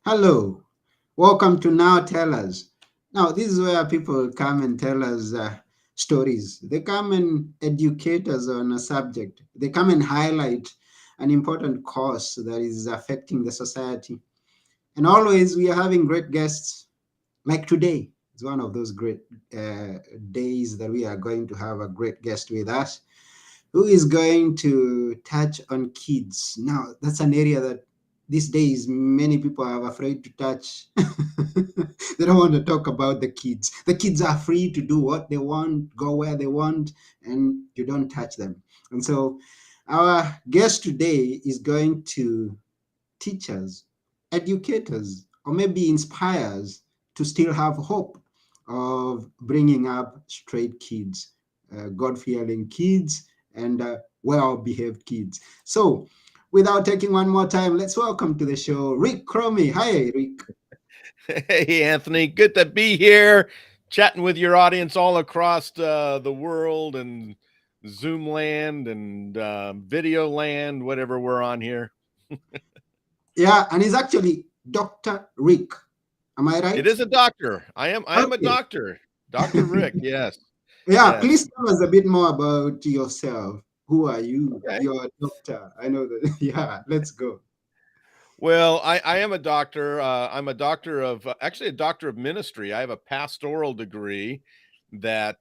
Hello, welcome to Now Tell Us. Now, this is where people come and tell us stories. They come and educate us on a subject. They come and highlight an important cause that is affecting the society. And always, we are having great guests like today. It's one of those great days that we are going to have a great guest with us who is going to touch on kids. Now, that's an area that these days many people are afraid to touch. They don't want to talk about the kids. The kids are free to do what they want, go where they want, and you don't touch them. And so, our guest today is going to teach us, educate us, or maybe inspire us to still have hope of bringing up straight kids, God fearing kids, and well behaved kids. So, without taking one more time, let's welcome to the show Rick Chromey. Hi, Rick. Hey, Anthony, good to be here chatting with your audience all across the world and Zoom land and video land, whatever we're on here. Yeah, and he's actually Dr. Rick. Am I It right? is a doctor. I am a Okay. doctor. Dr. Rick, yes. Yeah, Yes. please tell us a bit more about yourself. Who are you? Okay. You're a doctor. I know that. Yeah, let's go. Well, I am a doctor. I'm a doctor of actually a doctor of ministry. I have a pastoral degree that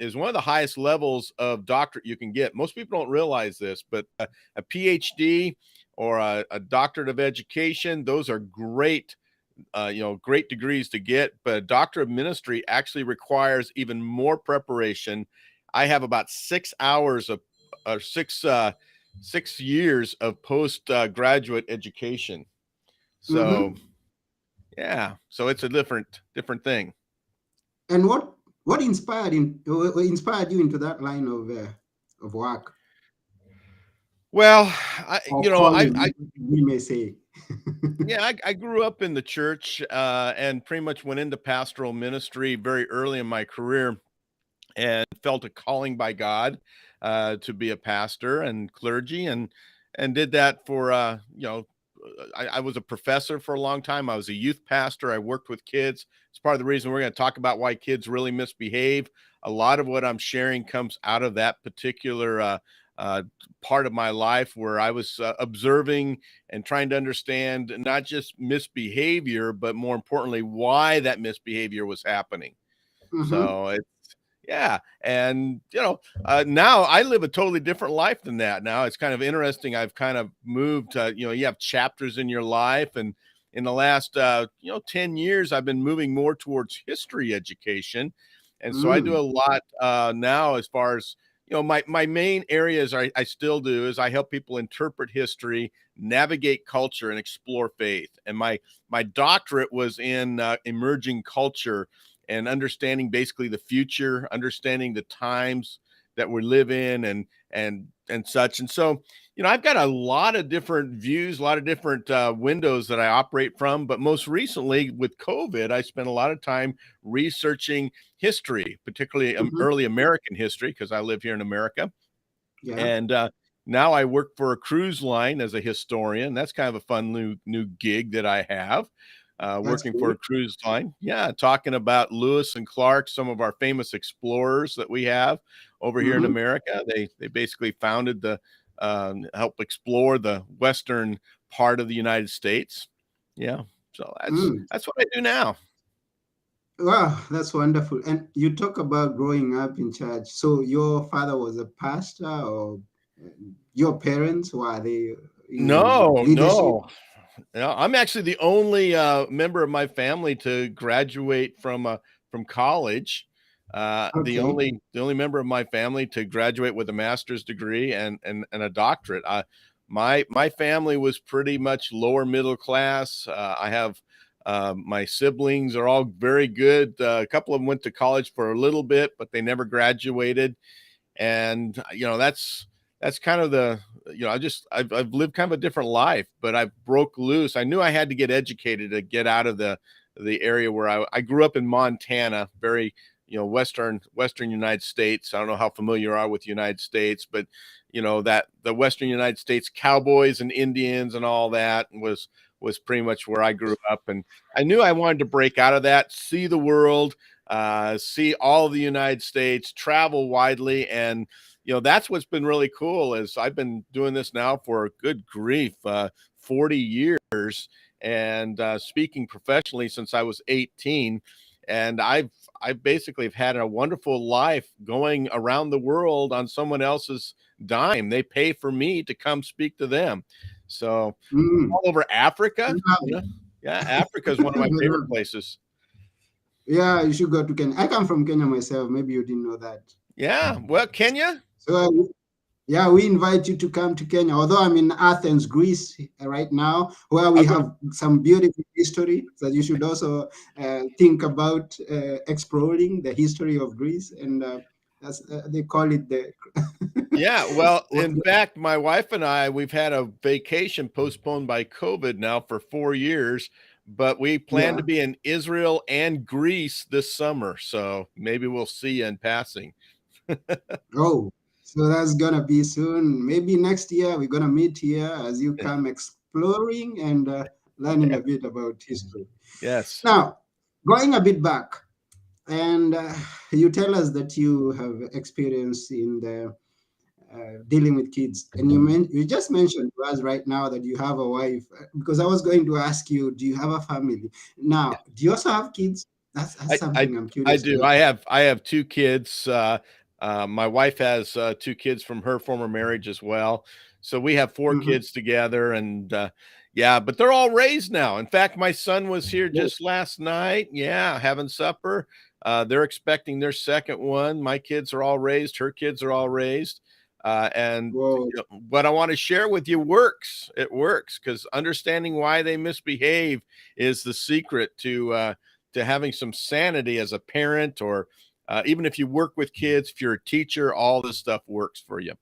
is one of the highest levels of doctorate you can get. Most people don't realize this, but a PhD or a doctorate of education, those are great, great degrees to get. But a doctor of ministry actually requires even more preparation. I have about 6 hours of or 6 years of post graduate education. So Mm-hmm. yeah, so it's a different thing. And what inspired you into that line of work Well, or calling, I we may say? yeah, I grew up in the church and pretty much went into pastoral ministry very early in my career and felt a calling by God to be a pastor and clergy and did that for I was a professor for a long time. I was a youth pastor. I worked with kids. It's part of the reason we're going to talk about why kids really misbehave. A lot of what I'm sharing comes out of that particular uh, part of my life where I was observing and trying to understand not just misbehavior, but more importantly, why that misbehavior was happening. Mm-hmm. So yeah, and now I live a totally different life than that. Now it's kind of interesting. I've kind of moved. You have chapters in your life, and in the last 10 years, I've been moving more towards history education, and so I do a Mm. lot now as far as my main areas I still do is I help people interpret history, navigate culture, and explore faith. And my doctorate was in emerging culture and understanding basically the future, understanding the times that we live in and such. And so, I've got a lot of different views, a lot of different windows that I operate from. But most recently with COVID, I spent a lot of time researching history, particularly Mm-hmm. early American history, because I live here in America. Yeah, And now I work for a cruise line as a historian. That's kind of a fun new gig that I have. that's Working for a great. cruise line, yeah, talking about Lewis and Clark, some of our famous explorers that we have over here in Mm-hmm. America. They basically founded the help explore the western part of the United States. Yeah, so Mm. that's what I do now. Wow, that's wonderful. And you talk about growing up in church. So your father was a pastor, or uh, your parents were they in No, leadership? no. Yeah, I'm actually the only member of my family to graduate from college. Okay. The only member of my family to graduate with a master's degree and a doctorate. My family was pretty much lower middle class. I have my siblings are all very good. A couple of them went to college for a little bit, but they never graduated. And that's kind of the I've lived kind of a different life, but I broke loose. I knew I had to get educated to get out of the area where I grew up in Montana, very western United States. I don't know how familiar you are with the United States, but that the western United States cowboys and Indians and all that was pretty much where I grew up. And I knew I wanted to break out of that, see the world, see all of the United States, travel widely. And, that's what's been really cool is I've been doing this now for good grief, 40 years and speaking professionally since I was 18. And I basically have had a wonderful life going around the world on someone else's dime. They pay for me to come speak to them. So all over Africa, yeah, Africa is one of my favorite places. Yeah, you should go to Kenya. I come from Kenya myself. Maybe you didn't know that. Yeah, well, Kenya. So yeah, we invite you to come to Kenya. Although I'm in Athens, Greece right now, where we have some beautiful history that you should also think about exploring the history of Greece. And they call it the. Yeah, well, in fact, my wife and I, we've had a vacation postponed by COVID now for 4 years, but we plan to be in Israel and Greece this summer. So maybe we'll see you in passing. Oh, so that's gonna be soon. Maybe next year we're gonna meet here as you come exploring and learning a bit about history. Yes. Now, going a bit back, and you tell us that you have experience in the dealing with kids, and you just mentioned to us right now that you have a wife. Because I was going to ask you, do you have a family? Now, do you also have kids? That's something I'm I curious do. about. I have 2 kids. My wife has 2 kids from her former marriage as well. So we have 4 kids together, and yeah, but they're all raised now. In fact, my son was here just last night. Yeah, having supper. They're expecting their second one. My kids are all raised. Her kids are all raised. And what I want to share with you works. It works because understanding why they misbehave is the secret to having some sanity as a parent, or even if you work with kids, if you're a teacher, all this stuff works for you.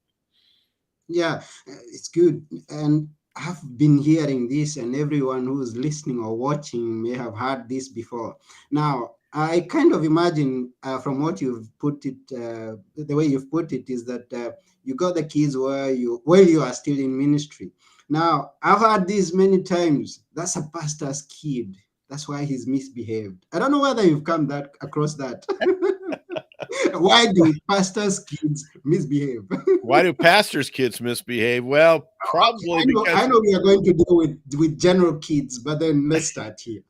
Yeah, it's good. And I've been hearing this, and everyone who's listening or watching may have heard this before. Now, I kind of imagine from what you've put it, the way you've put it is that you got the kids where you are still in ministry. Now, I've heard this many times. That's a pastor's kid. That's why he's misbehaved. I don't know whether you've come across that. Why do pastors' kids misbehave? Why do pastors' kids misbehave? Well, probably because I know we are going to deal with general kids, but then let's start here.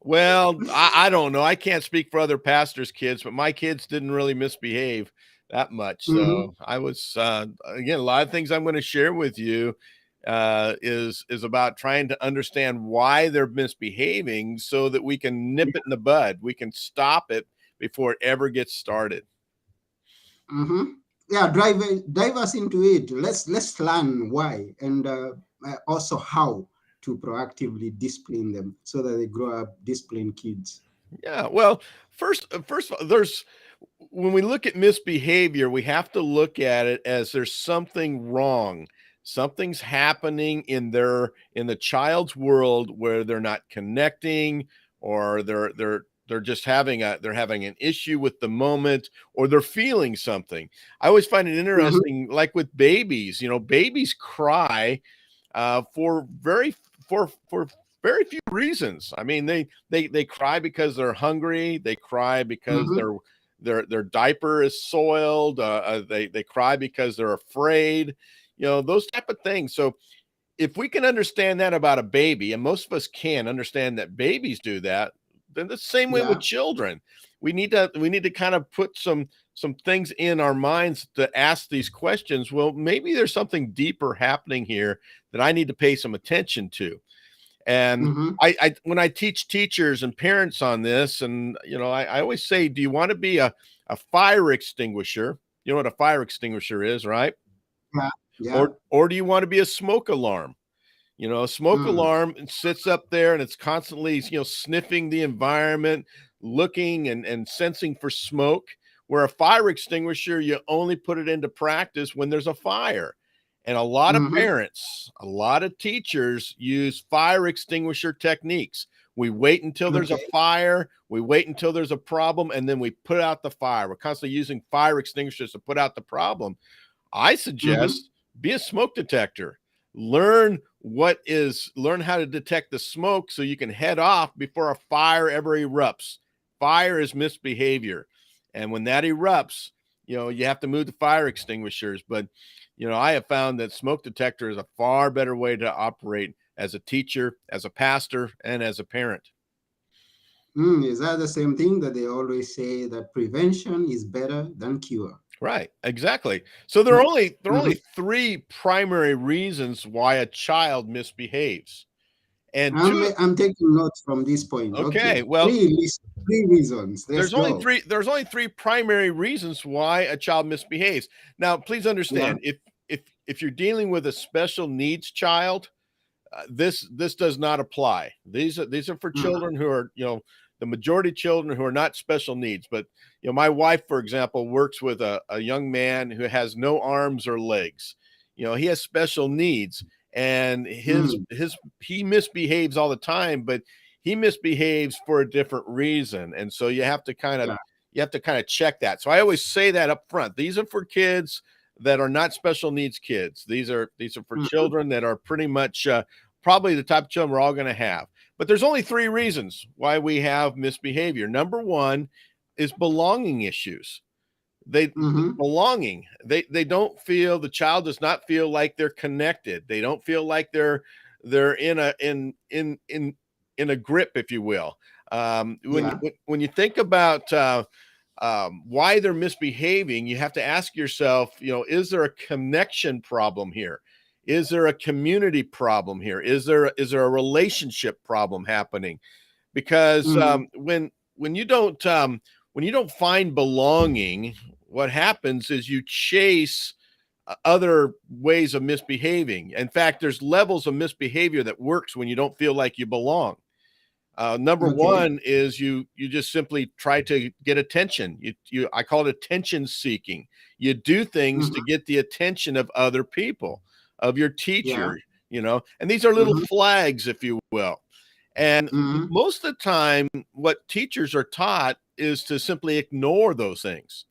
Well, I don't know. I can't speak for other pastors' kids, but my kids didn't really misbehave that much. So I was again, a lot of things I'm going to share with you is about trying to understand why they're misbehaving so that we can nip it in the bud. We can stop it before it ever gets started. Yeah, dive us into it. Let's learn why and also how to proactively discipline them so that they grow up disciplined kids. Yeah, well, first of all, when we look at misbehavior, we have to look at it as there's something wrong. Something's happening in the child's world where they're not connecting, or they're just having an issue with the moment, or they're feeling something. I always find it interesting, like with babies. Babies cry for very few reasons. I mean, they cry because they're hungry. They cry because their diaper is soiled. They cry because they're afraid. Those type of things. So if we can understand that about a baby, and most of us can understand that babies do that, then the same way with children. We need to kind of put some things in our minds to ask these questions. Well, maybe there's something deeper happening here that I need to pay some attention to. And I when I teach teachers and parents on this, and I always say, do you want to be a fire extinguisher? You know what a fire extinguisher is, right? Yeah. Or do you want to be a smoke alarm? A smoke alarm sits up there and it's constantly, sniffing the environment, looking and sensing for smoke, where a fire extinguisher, you only put it into practice when there's a fire. And a lot of parents, a lot of teachers use fire extinguisher techniques. We wait until there's a fire, we wait until there's a problem, and then we put out the fire. We're constantly using fire extinguishers to put out the problem. I suggest be a smoke detector. learn how to detect the smoke so you can head off before a fire ever erupts. Fire is misbehavior. And when that erupts, you have to move the fire extinguishers. But, I have found that smoke detector is a far better way to operate as a teacher, as a pastor, and as a parent. Is that the same thing that they always say that prevention is better than cure? Right, exactly. So there are only three primary reasons why a child misbehaves. And I'm taking notes from this point. okay, Okay, well, three reasons. Let's go. there's only three primary reasons why a child misbehaves. Now, please Yeah. understand, if you're dealing with a special needs child, this does not apply. These are for Mhm. children who are, the majority of children who are not special needs. But my wife, for example, works with a young man who has no arms or legs. He has special needs, and Mm. he misbehaves all the time, but he misbehaves for a different reason. And so you have to kind Yeah. of check that. So I always say that up front. These are for kids that are not special needs kids. These are for Mhm. children that are pretty much probably the type of children we're all going to have. But there's only three reasons why we have misbehavior. Number one is belonging issues. Mhm. Belonging. They don't feel, the child does not feel like they're connected. They don't feel like they're in a grip, if you will. Yeah. When you think about why they're misbehaving, you have to ask yourself, is there a connection problem here? Is there a community problem here? Is there a relationship problem happening? Because Mm. when you don't find belonging, what happens is you chase other ways of misbehaving. In fact, there's levels of misbehavior that works when you don't feel like you belong. Number Okay. one is you just simply try to get attention. I call it attention seeking. You do things Mhm. to get the attention of other people, of your Yeah. teacher, and these are little Mhm. flags, if you will. And Mhm. most of the time, what teachers are taught is to simply ignore those things.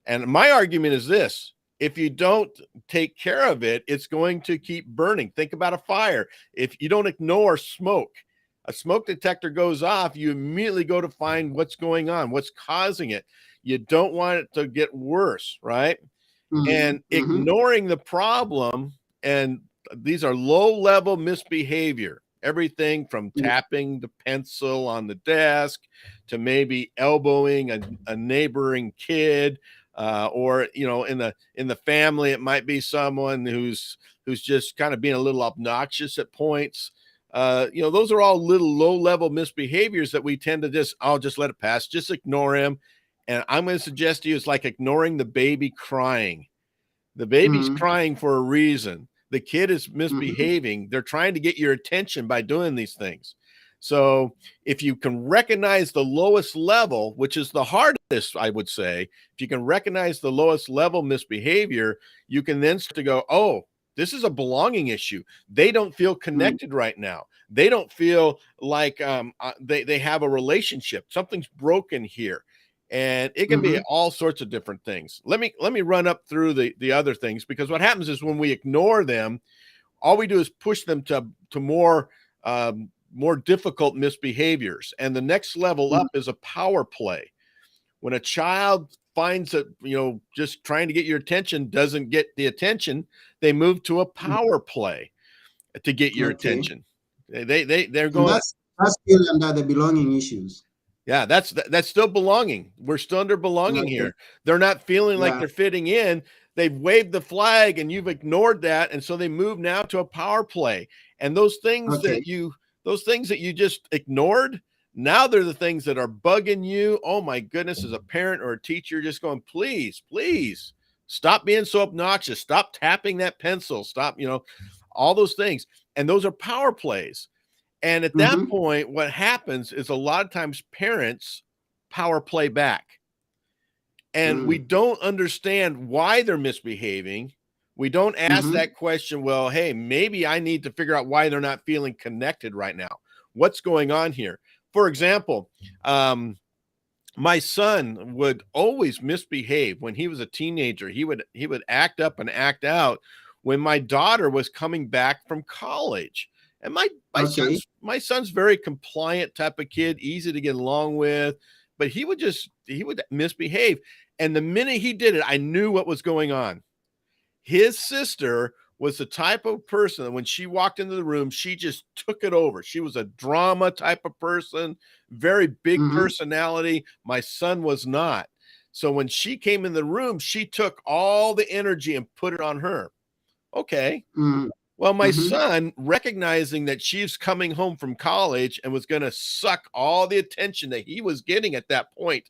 And my argument is this: if you don't take care of it, it's going to keep burning. Think about a fire. If you don't ignore smoke, a smoke detector goes off, you immediately go to find what's going on, what's causing it. You don't want it to get worse, right? Mhm. And Mhm. ignoring the problem, and these are low level misbehavior, everything from Yeah. tapping the pencil on the desk to maybe elbowing a neighboring kid, or in the family it might be someone who's just kind of being a little obnoxious at points. Those are all little low level misbehaviors that we tend to I'll just let it pass, just ignore him. And I'm going to suggest to you, it's like ignoring the baby crying. The baby's Mhm. crying for a reason. The kid is Mhm. misbehaving. They're trying to get your attention by doing these things. So if you can recognize the lowest level, which is the hardest, I would say, if you can recognize the lowest level misbehavior, you can then start to go, oh, this is a belonging issue. They don't feel Mm. connected right now. They don't feel like they have a relationship. Something's broken here, and it can be Mhm. all sorts of different things. Let me run up through the other things, because what happens is when we ignore them, all we do is push them to more difficult misbehaviors. And the next level Mm. up is a power play. When a child finds that, just trying to get your attention doesn't get the attention, they move to a Mm. power play to get your Okay. attention. They're And going, that's still under the belonging issues. yeah, that's still belonging. We're still under belonging Okay. here. They're not feeling like Yeah. they're fitting in. They've waved the flag and you've ignored that, and so they move now to a power play. And Okay. those things that you just ignored, now they're the things that are bugging you. Oh my goodness, as a parent or a teacher, just going, please, please stop being so obnoxious. Stop tapping that pencil. Stop, all those things. And those are power plays. And at that Mhm. point, what happens is a lot of times parents power play back, and we Mm. don't understand why they're misbehaving. We don't ask Mhm. that question, well, hey, maybe I need to figure out why they're not feeling connected right now. What's going on here? For example, my son would always misbehave when he was a teenager. He would act up and act out when my daughter was coming back from college. And Okay. my son's very compliant type of kid, easy to get along with, but he would misbehave. And the minute he did it, I knew what was going on. His sister was the type of person that when she walked into the room, she just took it over. She was a drama type of person, very big Mm-hmm. personality. My son was not. So when she came in the room, she took all the energy and put it on her. Okay. Mm-hmm. Well, my Mm-hmm. son, recognizing that she's coming home from college and was going to suck all the attention that he was getting at that point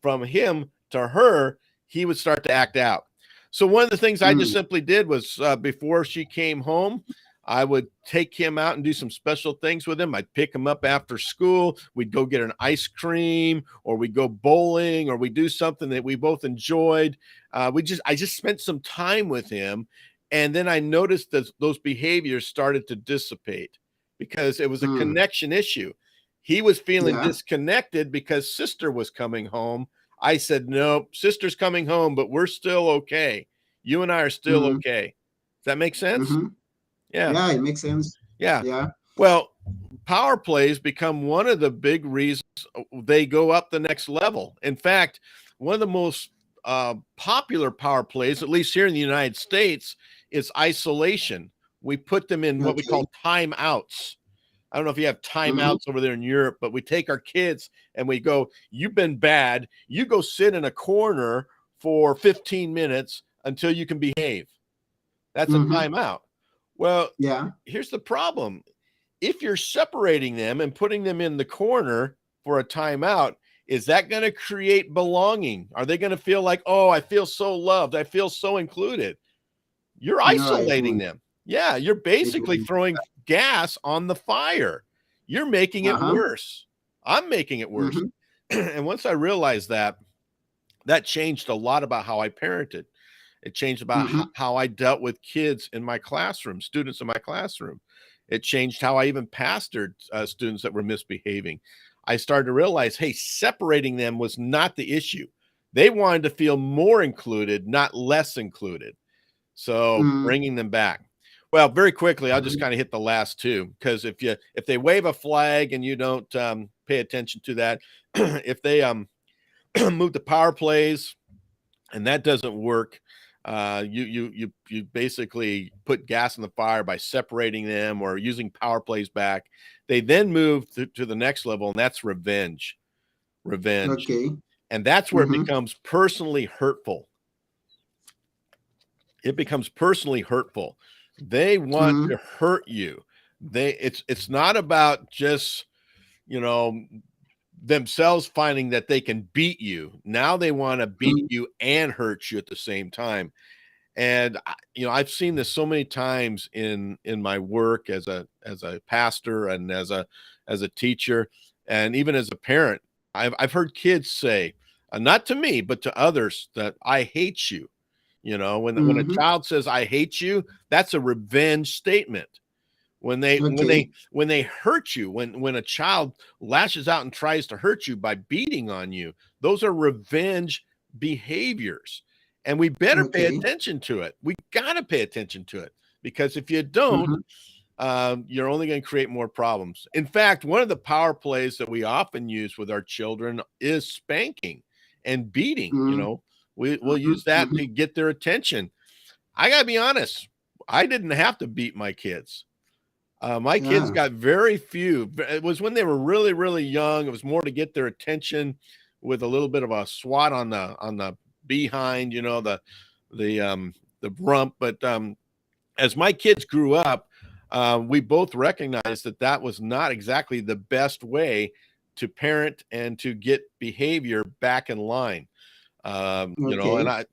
from him to her, he would start to act out. So one of the things I just Mm. simply did was before she came home, I would take him out and do some special things with him. I'd pick him up after school. We'd go get an ice cream, or we'd go bowling, or we'd do something that we both enjoyed. I just spent some time with him. And then I noticed that those behaviors started to dissipate because it was a Mm. connection issue. He was feeling Yeah. disconnected because sister was coming home. I said, nope, sister's coming home, but we're still okay. You and I are still Mm-hmm. okay. Does that make sense? Mm-hmm. Yeah. Yeah, it makes sense. Yeah. Yeah. Well, power plays become one of the big reasons they go up the next level. In fact, one of the most popular power plays, at least here in the United States, is isolation. We put them in what we Okay. call timeouts. I don't know if you have Mm-hmm. timeouts over there in Europe, but we take our kids and we go, you've been bad. You go sit in a corner for 15 minutes until you can behave. That's a Mm-hmm. timeout. Well, Yeah. here's the problem. If you're separating them and putting them in the corner for a timeout, is that going to create belonging? Are they going to feel like, oh, I feel so loved, I feel so included? You're No, it isolating won't. them. Yeah, you're It basically won't. throwing gas on the fire. You're making it Uh-huh. worse. I'm making it worse. Mm-hmm. And once I realized that, that changed a lot about how I parented. It changed about Mm-hmm. how I dealt with kids in my classroom, students in my classroom. It changed how I even pastored students that were misbehaving. I started to realize, hey, separating them was not the issue. They wanted to feel more included, not less included. So Mm. bringing them back. Well, very quickly, I'll just Mhm. kind of hit the last two, because if they wave a flag and you don't pay attention to that, if they move the power plays and that doesn't work, you basically put gas in the fire by separating them or using power plays back. They then move to the next level, and that's revenge, Okay. and that's where it Mm-hmm. becomes personally hurtful. It becomes personally hurtful. They want Mm-hmm. to hurt you. It's not about just, you know, themselves finding that they can beat you. Now they want to beat Mm. you and hurt you at the same time. And I've seen this so many times in my work as a pastor and as a teacher, and even as a parent. I've heard kids say, not to me, but to others, that I hate you. When a Mm-hmm. child says I hate you, that's a revenge statement. When they when Okay. they when they hurt you, when a child lashes out and tries to hurt you by beating on you, those are revenge behaviors. And we better pay Okay. attention to it. We got to pay attention to it, because if you don't, Mm-hmm. you're only going to create more problems. In fact, one of the power plays that we often use with our children is spanking and beating. We'll Mm-hmm. use that Mm-hmm. to get their attention. I got to be honest, I didn't have to beat my kids. My kids Yeah. got very few. It was when they were really, really young. It was more to get their attention with a little bit of a swat on the behind, the rump. But as my kids grew up, we both recognized that that was not exactly the best way to parent and to get behavior back in line. And Okay.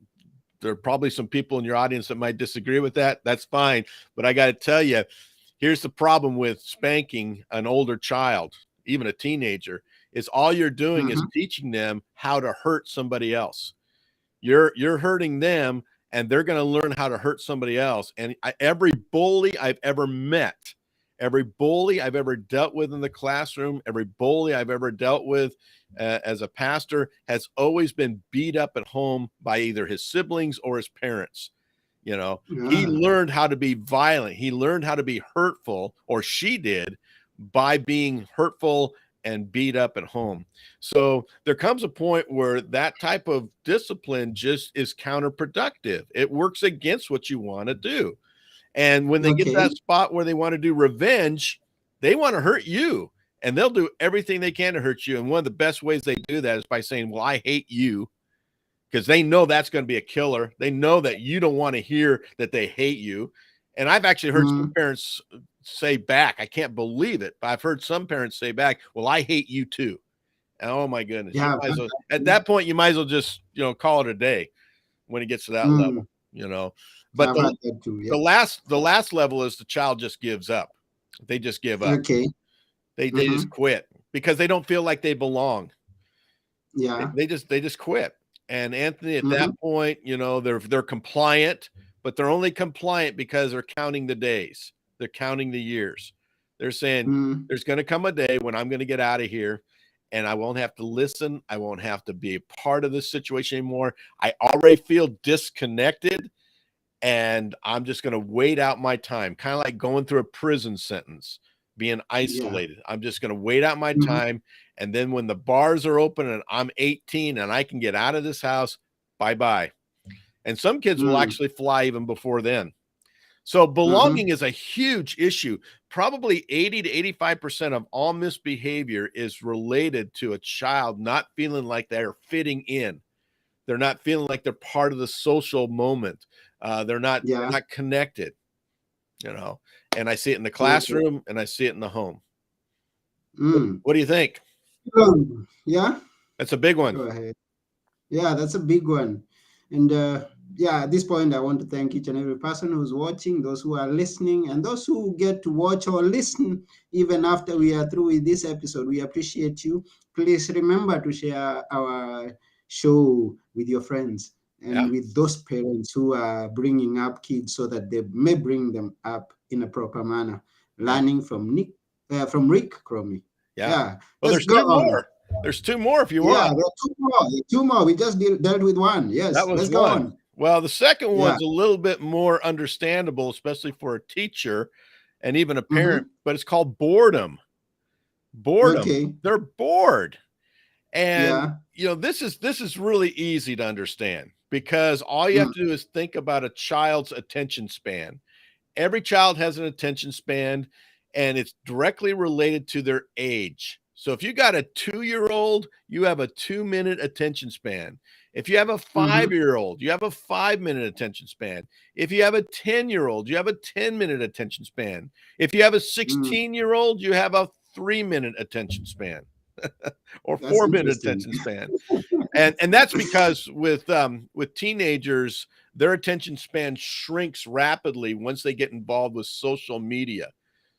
there are probably some people in your audience that might disagree with that. That's fine. But I got to tell you, here's the problem with spanking an older child, even a teenager, is all you're doing is Mm-hmm. teaching them how to hurt somebody else. You're hurting them, and they're going to learn how to hurt somebody else. And every bully I've ever met, every bully I've ever dealt with in the classroom, every bully I've ever dealt with as a pastor has always been beat up at home by either his siblings or his parents. You know, he Yeah. learned how to be violent. He learned how to be hurtful, or she did, by being hurtful and beat up at home. So there comes a point where that type of discipline just is counterproductive. It works against what you want to do. And when they get to Okay. that spot where they want to do revenge, they want to hurt you, and they'll do everything they can to hurt you. And one of the best ways they do that is by saying, well, I hate you, because they know that's going to be a killer. They know that you don't want to hear that they hate you. And I've actually heard some Mm. parents say back, I can't believe it, but I've heard some parents say back, well, I hate you too. And oh my goodness. You Yeah. might as well, at that point, you might as well just, call it a day when it gets to that Mm. level. But I've had that too. Yeah. the last level is the child just gives up. They just give up. Okay. They just Mm-hmm. quit because they don't feel like they belong. Yeah. They just quit. And Anthony, at Mm-hmm. that point, they're compliant, but they're only compliant because they're counting the days. They're counting the years. They're saying Mm. there's going to come a day when I'm going to get out of here and I won't have to listen. I won't have to be a part of this situation anymore. I already feel disconnected and I'm just going to wait out my time, kind of like going through a prison sentence, being Yeah. isolated. I'm just going to wait out my Mm-hmm. time. And then when the bars are open and I'm 18 and I can get out of this house, bye-bye. And some kids will Mm. actually fly even before then. So Mm-hmm. belonging is a huge issue. Probably 80 to 85% of all misbehavior is related to a child not feeling like they're fitting in. They're not feeling like they're part of the social moment. They're Yeah. not connected, and I see it in the Okay. classroom and I see it in the home. Mm. What do you think? Yeah. That's a big one. Go ahead. Yeah, that's a big one. And yeah, at this point, I want to thank each and every person who's watching, those who are listening, and those who get to watch or listen even after we are through with this episode. We appreciate you. Please remember to share our show with your friends Yeah. and with those parents who are bringing up kids so that they may bring them up in a proper manner. Yeah. Learning from Rick Chromey. Yeah. Yeah, Well, let's there's go two on. more. There's two more if you Yeah, want. there are two more. There are two more. We just dealt with one. That Yes, was let's go one. on. Well, the second Yeah. one's a little bit more understandable, especially for a teacher and even a parent, Mm-hmm. but it's called boredom. Boredom. Okay. They're bored. And Yeah. this is really easy to understand because all you have Mm. to do is think about a child's attention span. Every child has an attention span and it's directly related to their age. So if you got a 2-year-old, you have a 2-minute attention span. If you have a Mm-hmm. 5-year-old, you have a 5-minute attention span. If you have a 10-year-old, you have a 10-minute attention span. If you have a Mm. 16-year-old, you have a 3-minute attention span or That's 4-minute interesting. attention span. And that's because with teenagers, their attention span shrinks rapidly once they get involved with social media.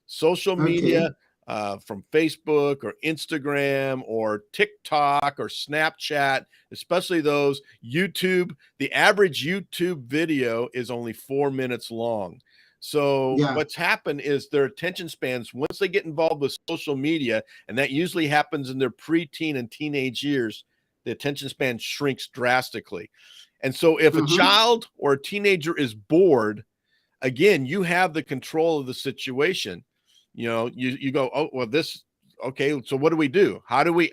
Social Okay. media, from Facebook or Instagram or TikTok or Snapchat, especially those. YouTube, the average YouTube video is only 4 minutes long. So Yeah. what's happened is their attention spans, once they get involved with social media, and that usually happens in their preteen and teenage years, the attention span shrinks drastically. And so if a Mm-hmm. child or a teenager is bored, again, you have the control of the situation. You go, oh, well, this, okay, so what do we do? How do we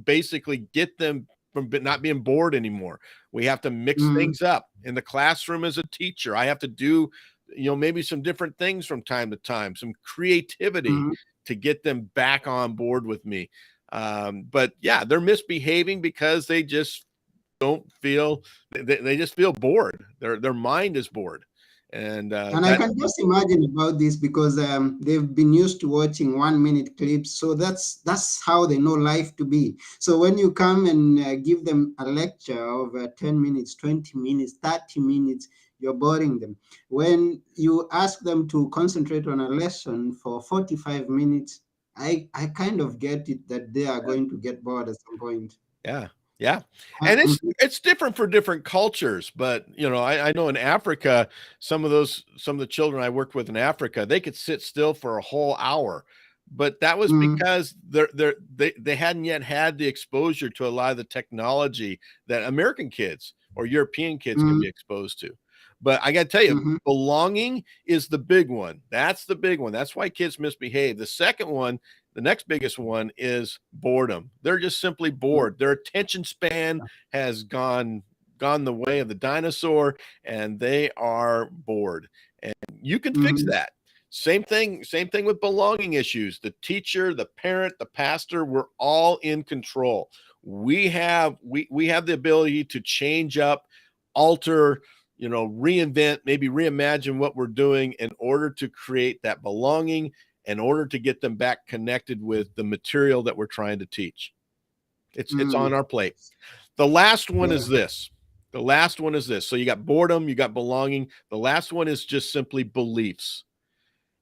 basically get them from not being bored anymore? We have to mix Mm. things up. In the classroom as a teacher, I have to do, maybe some different things from time to time, some creativity Mm-hmm. to get them back on board with me. But yeah, they're misbehaving because they just don't feel, they just feel bored. Their mind is bored. And And I that can just imagine about this because they've been used to watching 1 minute clips, so that's how they know life to be. So when you come and give them a lecture of 10 minutes, 20 minutes, 30 minutes, you're boring them. When you ask them to concentrate on a lesson for 45 minutes, I kind of get it that they are going to get bored at some point. Yeah, yeah, and Mhm. it's different for different cultures, but, I know in Africa, some of the children I worked with in Africa, they could sit still for a whole hour, but that was Mm. because they hadn't yet had the exposure to a lot of the technology that American kids or European kids can Mm. be exposed to. But I got to tell you, Mm-hmm. belonging is the big one. That's the big one. That's why kids misbehave. The second one, the next biggest one, is boredom. They're just simply bored. Their attention span has gone the way of the dinosaur, and they are bored. And you can fix Mm-hmm. that. Same thing with belonging issues. The teacher, the parent, the pastor, we're all in control. We have the ability to change up, alter, reinvent, maybe reimagine what we're doing in order to create that belonging, in order to get them back connected with the material that we're trying to teach. It's on Mm. our plate. The last one is Yeah. this. The last one is this. So you got boredom, you got belonging. The last one is just simply beliefs.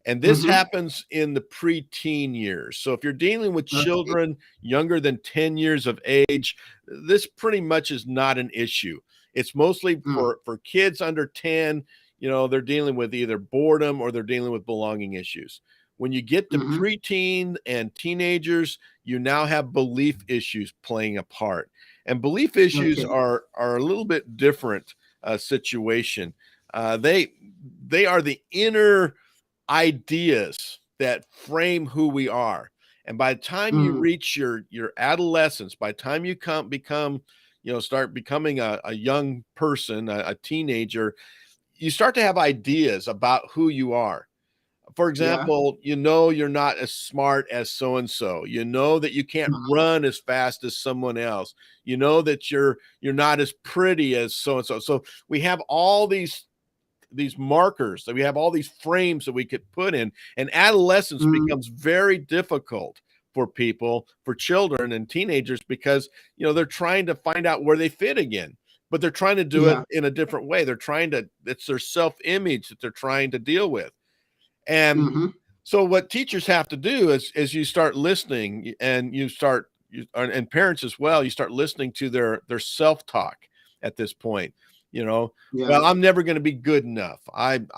And this Mm-hmm. happens in the preteen years. So if you're dealing with Okay. children younger than 10 years of age, this pretty much is not an issue. It's mostly Mm. for kids under 10, they're dealing with either boredom or they're dealing with belonging issues. When you get to Mm-hmm. preteen and teenagers, you now have belief issues playing a part. And belief issues Okay. are a little bit different situation. They are the inner ideas that frame who we are. And by the time you Mm. reach your adolescence, by the time you become, start becoming a young person, a teenager, you start to have ideas about who you are. For Yeah. example, you're not as smart as so and so. You know that you can't Mm-hmm. run as fast as someone else. You know that you're not as pretty as so and so. So we have all these markers, that we have all these frames that we could put in, and adolescence Mm. becomes very difficult for people, for children and teenagers, because they're trying to find out where they fit again, but they're trying to do it Yeah. in a different way. It's their self-image that they're trying to deal with. And Mm-hmm. so what teachers have to do is you start listening, and and parents as well, you start listening to their self-talk at this point. You know, Yeah. well, I'm never going to be good enough. I'm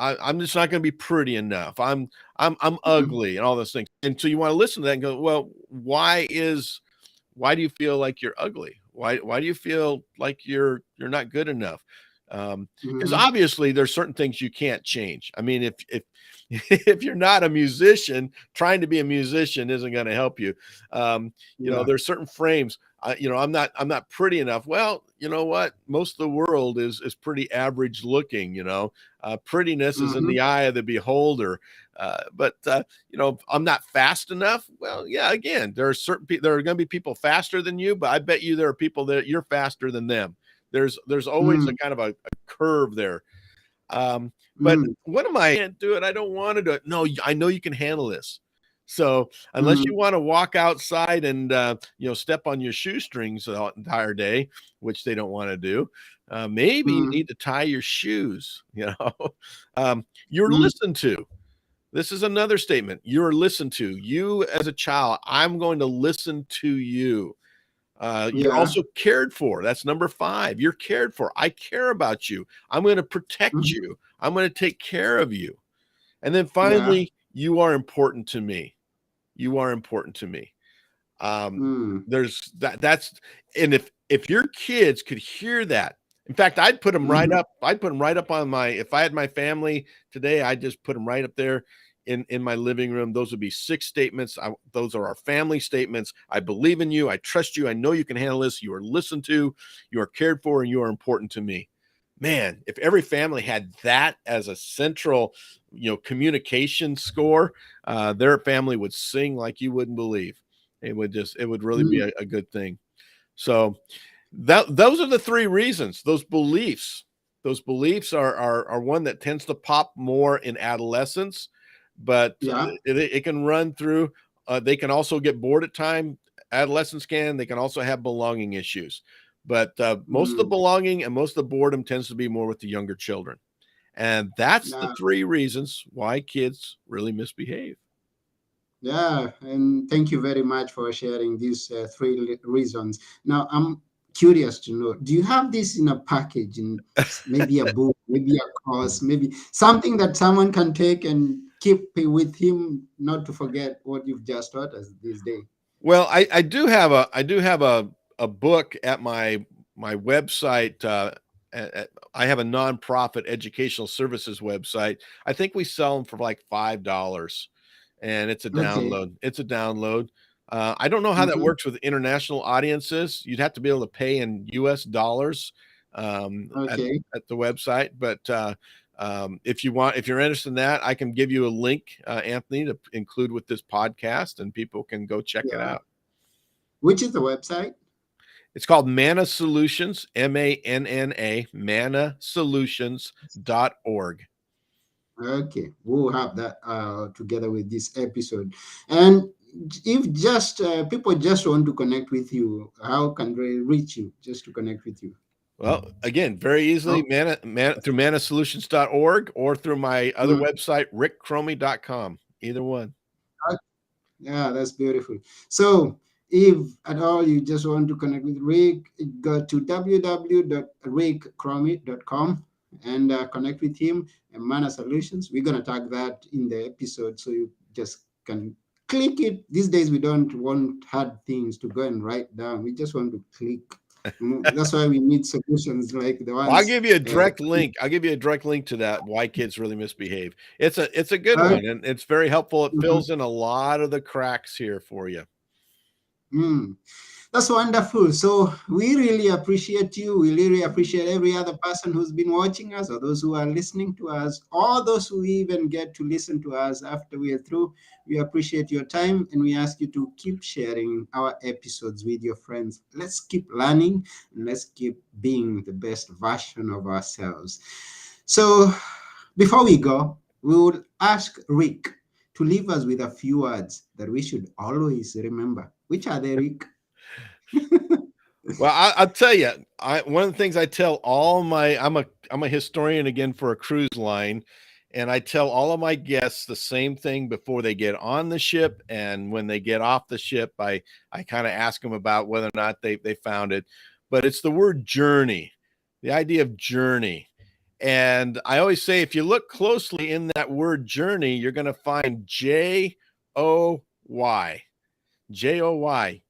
just not going to be pretty enough. I'm Mm-hmm. ugly and all those things. And so you want to listen to that and go, well, why do you feel like you're ugly? Why do you feel like you're not good enough? Because Mm-hmm. obviously there's certain things you can't change. I mean, if if you're not a musician, trying to be a musician isn't going to help you. Yeah. There's certain frames. I'm not pretty enough. Well, you know what? Most of the world is pretty average looking. Prettiness is in Mm-hmm. the eye of the beholder. But I'm not fast enough. Well, yeah. Again, there are certain people. There are going to be people faster than you, but I bet you there are people that you're faster than them. There's always a Mm. kind of a curve there. Um, but Mm. what am I can't do it? I don't want to do it. No, I know you can handle this. So unless Mm. you want to walk outside and step on your shoestrings the entire day, which they don't want to do, maybe you Mm. need to tie your shoes. You're Mm. listened to. This is another statement. You're listened to. You as a child, I'm going to listen to you. You're Yeah. also cared for. That's number 5. You're cared for. I care about you. I'm going to protect Mhm. you. I'm going to take care of you. And then Yeah. finally, you are important to me. You are important to me. Um, Mm. there's that's and if your kids could hear that, in fact, I'd put them right Mhm. up. I'd put them right up on if I had my family today, I'd just put them right up there in my living room. Those would be 6 statements. Those are our family statements. I believe in you. I trust you. I know you can handle this. You are listened to. You are cared for, and you are important to me. Man, if every family had that as a central, communication score, their family would sing like you wouldn't believe. It would really be Mm. a good thing. So those are the 3 reasons. Those beliefs are one that tends to pop more in adolescence, but Yeah. it can run through. They can also get bored at time. Adolescents can. They can also have belonging issues, but most of the Mm. belonging and most of the boredom tends to be more with the younger children, and that's the Yeah. 3 reasons why kids really misbehave. Yeah. And thank you very much for sharing these reasons. Now, I'm curious to know, do you have this in a package, in maybe a book, maybe a course, maybe something that someone can take and keep with him, not to forget what you've just taught us this day? Well, I do have a book at my website. I have a nonprofit educational services website. I think we sell them for like $5, and it's a Okay. download. It's a download. I don't know how that Mm-hmm. works with international audiences. You'd have to be able to pay in US dollars at Okay. the website. But if you're interested in that, I can give you a link, Anthony, to include with this podcast, and people can go check it Yeah. out. Which is the website? It's called Mana Solutions, MANNA, manasolutions.org. Okay, we'll have that together with this episode. And if just people just want to connect with you, how can they reach you just to connect with you? Well, again, very easily, Oh, through manasolutions.org or through my other mm, website, rickchromey.com. Either one. yeah, that's beautiful. So, if at all you just want to connect with Rick, go to www.rickchromey.com and connect with him and Mana Solutions. We're going to tag that in the episode so you just can click it. These days, we don't want hard things to go and write down. We just want to click. That's why we need solutions like the Well, I'll ones. give you a direct link. I'll give you a direct link to that Why Kids Really Misbehave. It's a good Uh, one, and it's very helpful. It mhm, fills in a lot of the cracks here for you. mm. That's wonderful. So we really appreciate you. We really appreciate every other person who's been watching us, or those who are listening to us, or those who even get to listen to us after we are through. We appreciate your time, and we ask you to keep sharing our episodes with your friends. Let's keep learning, and let's keep being the best version of ourselves. So before we go, we would ask Rick to leave us with a few words that we should always remember. Which are they, Rick? Well, I'll tell you, one of the things I tell all my I'm a historian again for a cruise line, and I tell all of my guests the same thing before they get on the ship, and when they get off the ship, I kind of ask them about whether or not they found it, but it's the word journey, the idea of journey. And I always say, if you look closely in that word journey, you're going to find Joy. Joy.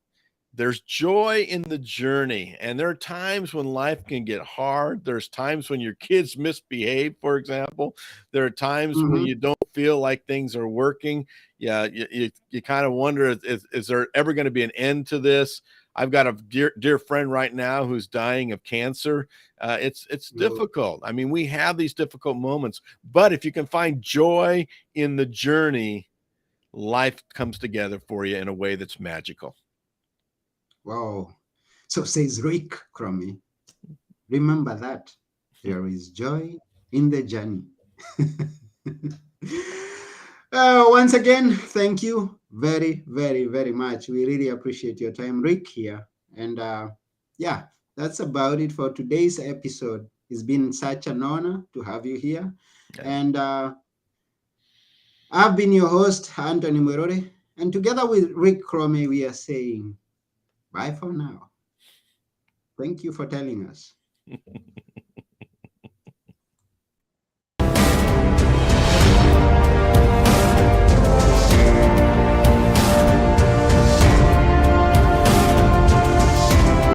There's joy in the journey. And there are times when life can get hard. There's times when your kids misbehave, for example. There are times when Mhm. you don't feel like things are working. Yeah, you kind of wonder, is there ever going to be an end to this? I've got a dear friend right now who's dying of cancer. It's Oh, difficult. I mean, we have these difficult moments, but if you can find joy in the journey, life comes together for you in a way that's magical. wow. So says Rick Chromey. Remember that there is joy in the journey. Once again, thank you very, very, very much. We really appreciate your time, Rick, here. And yeah, that's about it for today's episode. It's been such an honor to have you here. Yeah. And I've been your host, Anthony Murore. And together with Rick Chromey, we are saying bye for now. Thank you for telling us.